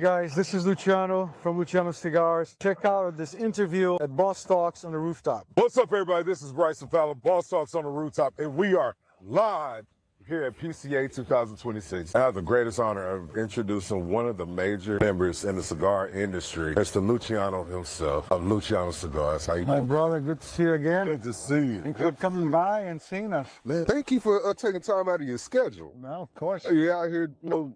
Guys, this is Luciano from Luciano Cigars. Check out this interview at Boss Talks on the Rooftop. What's up, everybody? This is Bryson Fowler, Boss Talks on the Rooftop, and we are live here at PCA 2026. I have the greatest honor of introducing one of the major members in the cigar industry, Mr. Luciano himself of Luciano Cigars. How you My doing? brother, good to see you again. Good to see you. Thank you for coming by and seeing us. Man, thank you for taking time out of your schedule. Well, of course. You out here,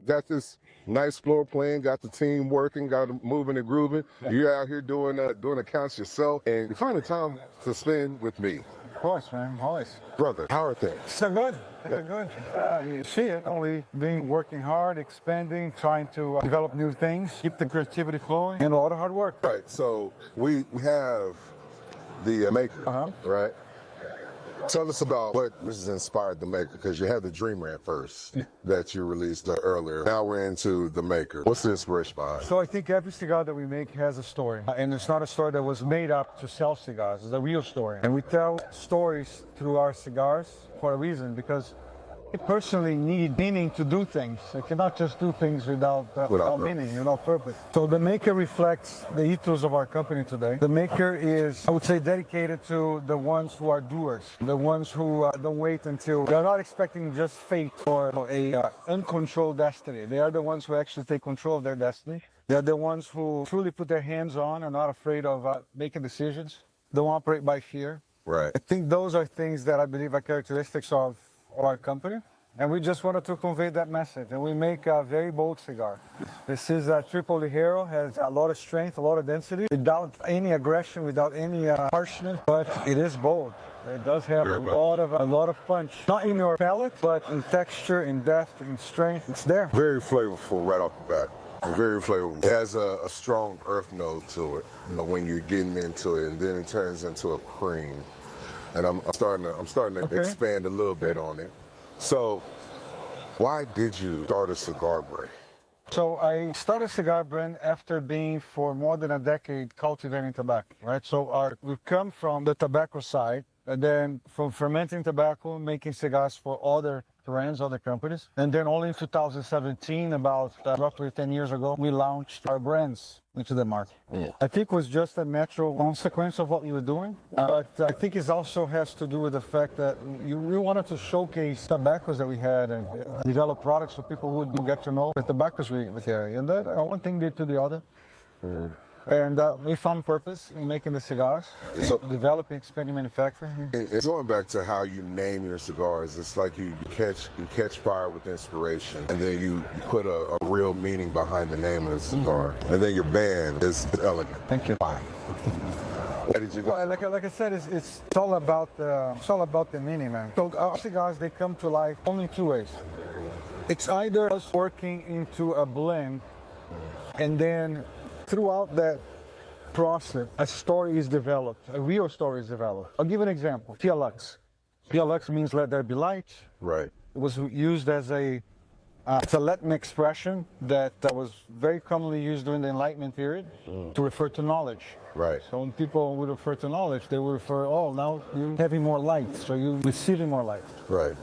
got this nice floor plan, got the team working, got them moving and grooving. You're out here doing accounts yourself, and you find the time to spend with me. Of course, man, always. Brother, how are things? So good, good. You see it, only working hard, expanding, trying to develop new things, keep the creativity flowing, and a lot of hard work. Right, so we have the maker, right? Tell us about what has inspired the maker, because you had the Dream Rant first that you released earlier. Now we're into the maker. What's the inspiration behind it? So I think every cigar that we make has a story. And it's not a story that was made up to sell cigars. It's a real story. And we tell stories through our cigars for a reason, because I personally need meaning to do things. I cannot just do things without meaning, without purpose. So the maker reflects the ethos of our company today. The maker is, I would say, dedicated to the ones who are doers, the ones who don't wait until, they're not expecting just fate or a uncontrolled destiny. They are the ones who actually take control of their destiny. They're the ones who truly put their hands on, are not afraid of making decisions, don't operate by fear. Right. I think those are things that I believe are characteristics of our company, and we just wanted to convey that message. And we make a very bold cigar. This is a triple ligero, has a lot of strength, a lot of density, without any aggression, without any harshness, but it is bold. It does have a lot of punch, not in your palate, but in texture, in depth, in strength. It's there. Very flavorful right off the bat. Very flavorful. It has a strong earth note to it, when you're getting into it, and then it turns into a cream. And I'm starting to expand a little bit on it. So, why did you start a cigar brand? So I started a cigar brand after being for more than a decade cultivating tobacco, right? So we've come from the tobacco side, and then from fermenting tobacco, making cigars for other brands, other companies. And then only in 2017, about roughly 10 years ago, we launched our brands into the market. Yeah. I think it was just a natural consequence of what we were doing. But I think it also has to do with the fact that we wanted to showcase tobaccos that we had and develop products for people who would get to know the tobaccos we carry. And that one thing led to the other. And we found purpose in making the cigars, so developing, expanding manufacturing. It's going back to how you name your cigars. It's like you catch fire with inspiration, and then you put a real meaning behind the name of the cigar. And then your band is elegant. Thank you. Why? Why did you go? Well, like I said, it's all about the meaning, man. So our cigars, they come to life only two ways. It's either us working into a blend, and then throughout that process, a story is developed, a real story is developed. I'll give an example. PLX. PLX means let there be light. Right. It was used as it's a Latin expression that was very commonly used during the Enlightenment period to refer to knowledge. Right. So when people would refer to knowledge, they would refer, now you're having more light, so you're receiving more light. Right.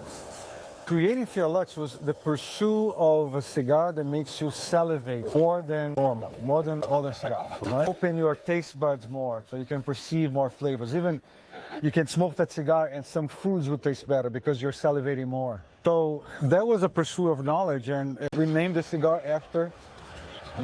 Creating PLX was the pursuit of a cigar that makes you salivate more than normal, more than other cigars. Right? Open your taste buds more so you can perceive more flavors. Even you can smoke that cigar and some foods will taste better because you're salivating more. So that was a pursuit of knowledge, and we named the cigar after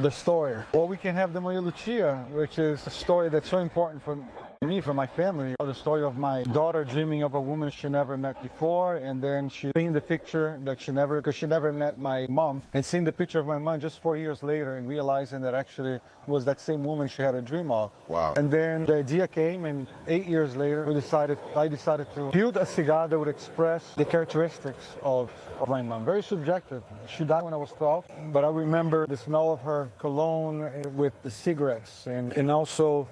the story. Or we can have the Maria Lucia, which is a story that's so important for me, for my family. The story of my daughter dreaming of a woman she never met before, and then she seeing the picture that because she never met my mom, and seeing the picture of my mom just 4 years later and realizing that actually it was that same woman she had a dream of. Wow. And then the idea came, and 8 years later I decided to build a cigar that would express the characteristics of my mom. Very subjective. She died when I was 12, but I remember the smell of her cologne with the cigarettes, and also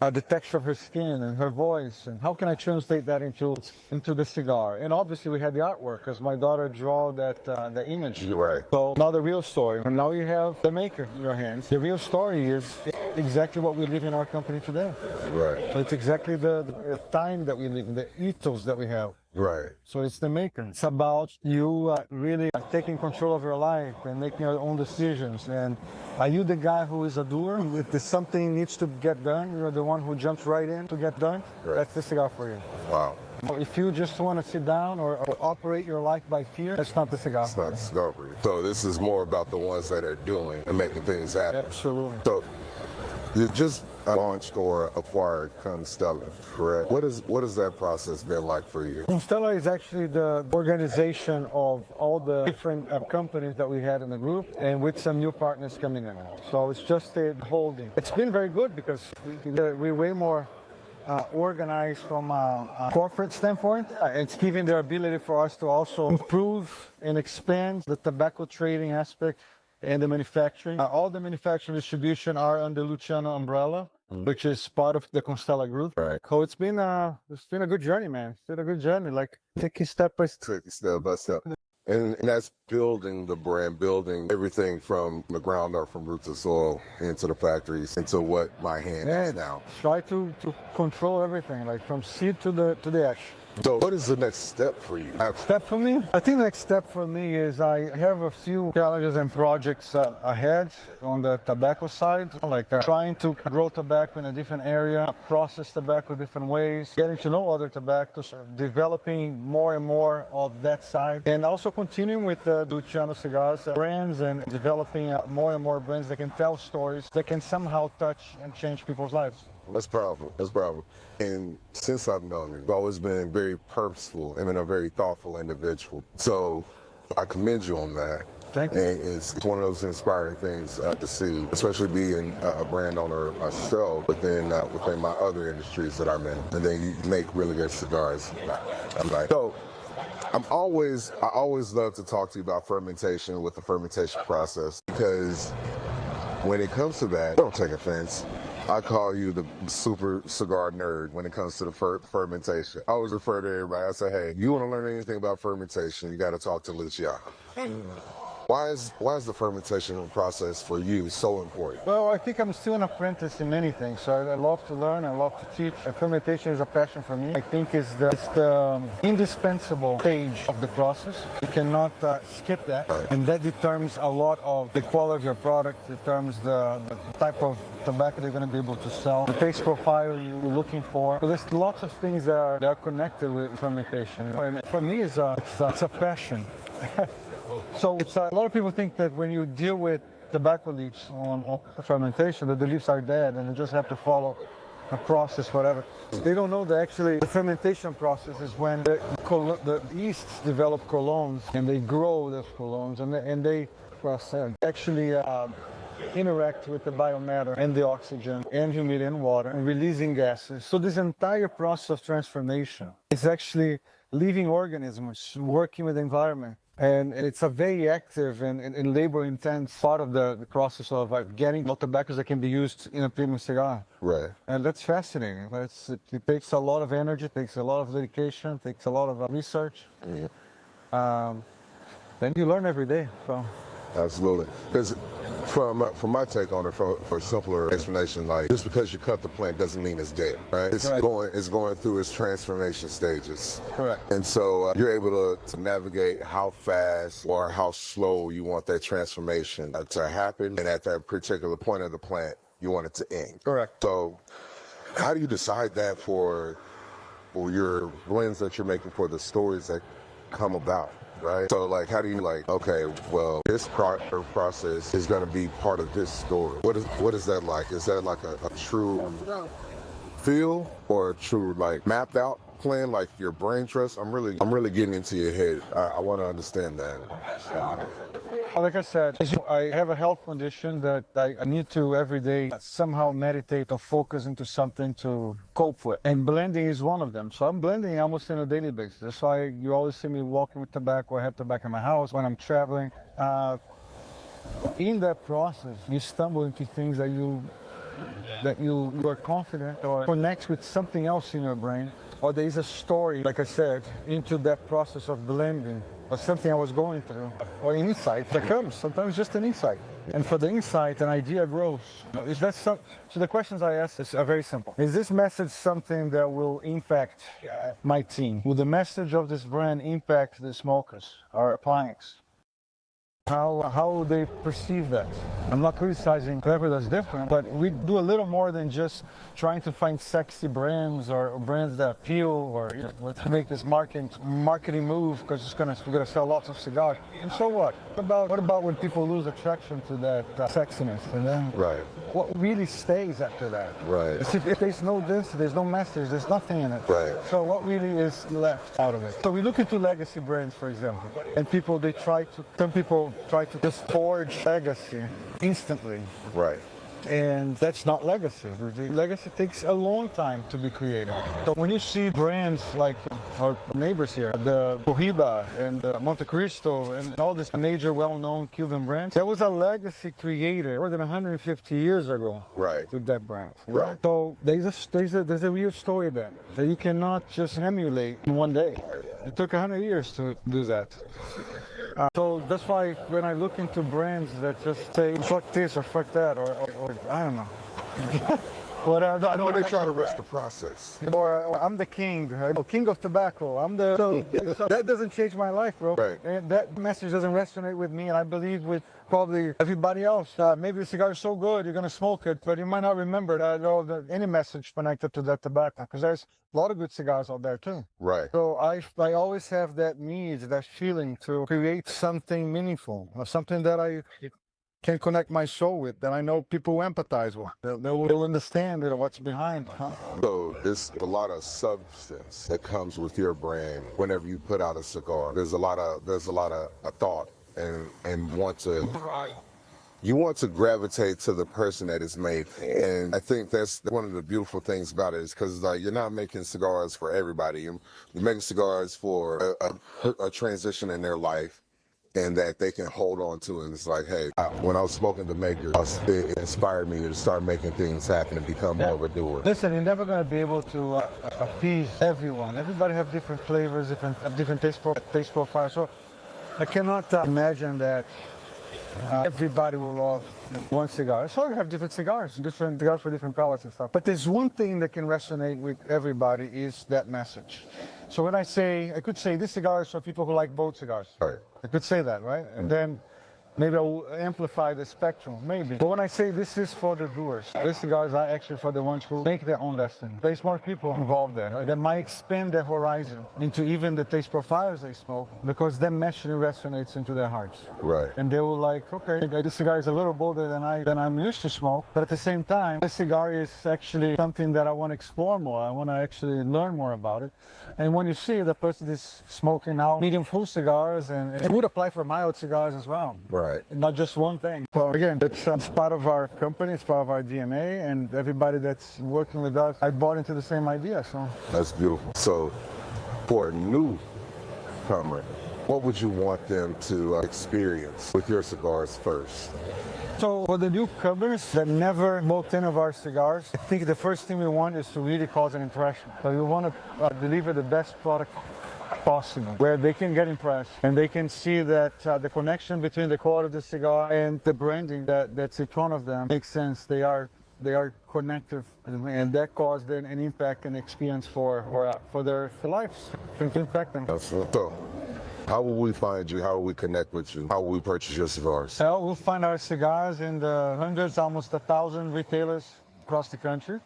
the texture of her skin and her voice, and how can I translate that into the cigar? And obviously we had the artwork, because my daughter drew the image. Right. So now the real story, and now you have the maker in your hands. The real story is exactly what we live in our company today. Right. So it's exactly the time that we live in, the ethos that we have. Right. So it's the maker. It's about you really taking control of your life and making your own decisions. And are you the guy who is a doer? If something needs to get done, you're the one who jumps right in to get done. Right. That's the cigar for you. Wow. If you just want to sit down or operate your life by fear, that's not the cigar. It's not discovery. So this is more about the ones that are doing and making things happen. Absolutely. So you just launched or acquired Constella, correct? What has that process been like for you? Constella is actually the organization of all the different companies that we had in the group, and with some new partners coming in. So it's just a holding. It's been very good because we're way more organized from a corporate standpoint. It's giving the ability for us to also improve and expand the tobacco trading aspect and the manufacturing. All the manufacturing distribution are under Luciano umbrella, which is part of the Constella group. Right. So it's been a good journey, man. It's been a good journey, like taking step by step. Step by step. And that's building the brand, building everything from the ground up, from root to soil, into the factories, into what my hand is now. Try to control everything, like from seed to the ash. So what is the next step for you? Step for me? I think the next step for me is I have a few challenges and projects ahead on the tobacco side, like trying to grow tobacco in a different area, process tobacco different ways, getting to know other tobaccos, developing more and more of that side, and also continuing with Luciano Cigars brands and developing more and more brands that can tell stories that can somehow touch and change people's lives. That's powerful. That's powerful. And since I've known you, you've always been very purposeful and been a very thoughtful individual. So I commend you on that. Thank you. And it's one of those inspiring things to see, especially being a brand owner myself, within my other industries that I'm in. And then you make really good cigars. So I always love to talk to you about fermentation with the fermentation process, because when it comes to that, don't take offense. I call you the super cigar nerd when it comes to the fermentation. I always refer to everybody. I say, hey, you want to learn anything about fermentation, you got to talk to Luciano. Why is the fermentation process for you so important? Well, I think I'm still an apprentice in many things, so I love to learn, I love to teach. Fermentation is a passion for me. I think it's the indispensable stage of the process. You cannot skip that, Right. and that determines a lot of the quality of your product, determines the type of tobacco you're going to be able to sell, the taste profile you're looking for. So there's lots of things that are connected with fermentation. And for me, it's a passion. So a lot of people think that when you deal with tobacco leaves on fermentation, that the leaves are dead and you just have to follow a process, whatever. They don't know that actually the fermentation process is when the yeasts develop colognes and they grow those colognes and they actually interact with the biomatter and the oxygen and humidity and water and releasing gases. So this entire process of transformation is actually living organisms working with the environment. And it's a very active and labor-intense part of the process of getting tobaccos that can be used in a premium cigar. Right. And that's fascinating. It takes a lot of energy, it takes a lot of dedication, it takes a lot of research. Yeah. Then you learn every day. So. Absolutely. Because from my take on it, for a simpler explanation, like just because you cut the plant doesn't mean it's dead, right? It's going through its transformation stages. Correct. And so you're able to navigate how fast or how slow you want that transformation to happen, and at that particular point of the plant, you want it to end. Correct. So how do you decide that for your blends that you're making, for the stories that come about? Right. So, like, how do you okay, well, this process is going to be part of this story. What is that like? Is that like a true feel or a true mapped out plan, like your brain trust? I'm really getting into your head. I want to understand that. Like I said, I have a health condition that I need to every day somehow meditate or focus into something to cope with. And blending is one of them. So I'm blending almost on a daily basis. That's why you always see me walking with tobacco. I have tobacco in my house when I'm traveling. In that process, you stumble into things that you are confident or connects with something else in your brain. Or there is a story, like I said, into that process of blending, or something I was going through, or an insight that comes, sometimes just an insight. And for the insight, an idea grows. Is that so the questions I ask are very simple. Is this message something that will impact my team? Will the message of this brand impact the smokers, our clients? How they perceive that. I'm not criticizing whoever that's different, but we do a little more than just trying to find sexy brands or brands that appeal, or let's make this marketing move because we're gonna sell lots of cigars. And so what? What about when people lose attraction to that sexiness? And then what really stays after that? Right. If there's no this, there's no message, there's nothing in it. Right. So what really is left out of it? So we look into legacy brands, for example, and some people try to just forge legacy instantly. Right. And that's not legacy. Legacy takes a long time to be created. So when you see brands like our neighbors here, the Cohiba and the Monte Cristo and all these major well-known Cuban brands, there was a legacy created more than 150 years ago. Right. To that brand. Right. So there's a real story there that you cannot just emulate in one day. It took 100 years to do that. So that's why when I look into brands that just say fuck this or fuck that or I don't know. But I don't They try to rush the process. Or I'm the king of tobacco. So that doesn't change my life, bro. Right. And that message doesn't resonate with me, and I believe with probably everybody else. Maybe the cigar is so good you're gonna smoke it, but you might not remember that any message connected to that tobacco, because there's a lot of good cigars out there too. Right. So I always have that need, that feeling to create something meaningful, or something that I can connect my soul with, that I know people will empathize with. They'll understand what's behind. So there's a lot of substance that comes with your brand whenever you put out a cigar. There's a lot of thought and you want to gravitate to the person that is made. And I think that's one of the beautiful things about it, is because you're not making cigars for everybody. You're making cigars for a transition in their life, and that they can hold on to. And it's like, hey, when I was smoking the maker, it inspired me to start making things happen and become more of a doer. Listen, you're never going to be able to appease everyone. Everybody have different flavors, different taste profiles. So I cannot imagine that everybody will love one cigar. So you have different cigars for different palates and stuff. But there's one thing that can resonate with everybody, is that message. So when I could say this cigar is for people who like both cigars. Right. I could say that, right? And then maybe I will amplify the spectrum, maybe. But when I say this is for the doers, these cigars are actually for the ones who make their own destiny. There's more people involved there, right? That might expand their horizon into even the taste profiles they smoke, because that message resonates into their hearts. Right. And they will like, okay, this cigar is a little bolder than I'm used to smoke, but at the same time, this cigar is actually something that I want to explore more. I want to actually learn more about it. And when you see the person is smoking now medium full cigars, and it would apply for mild cigars as well. Right. Not just one thing. So again, it's part of our company, it's part of our DNA, and everybody that's working with us, I bought into the same idea. So That's beautiful. So for a newcomer, what would you want them to experience with your cigars first? So for the newcomers that never smoked any of our cigars, I think the first thing we want is to really cause an impression. So we want to deliver the best product possible, where they can get impressed and they can see that the connection between the quality of the cigar and the branding that's in front of them makes sense. They are connected, and that caused an impact and experience for their lives. It can impact them. So, how will we find you? How will we connect with you? How will we purchase your cigars? Well, we'll find our cigars in the hundreds, almost 1,000 retailers across the country.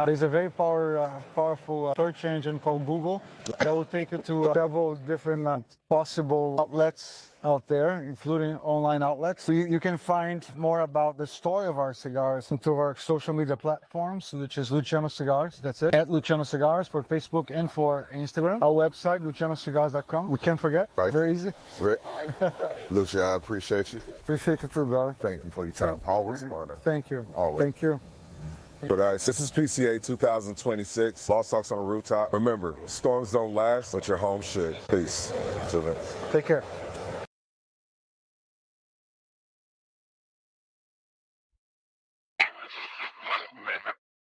There's a very powerful search engine called Google that will take you to several different possible outlets out there, including online outlets. So you can find more about the story of our cigars into our social media platforms, which is Luciano Cigars. That's it. At Luciano Cigars for Facebook and for Instagram. Our website, lucianocigars.com. We can't forget. Right. Very easy. Right. Lucia, I appreciate you. Appreciate you too, brother. Thank you for your time. Always honor. Thank you. Always. Thank you. So guys, this is PCA 2026. Lost Talks on the Rooftop. Remember, storms don't last, but your home should. Peace. Till then. Take care.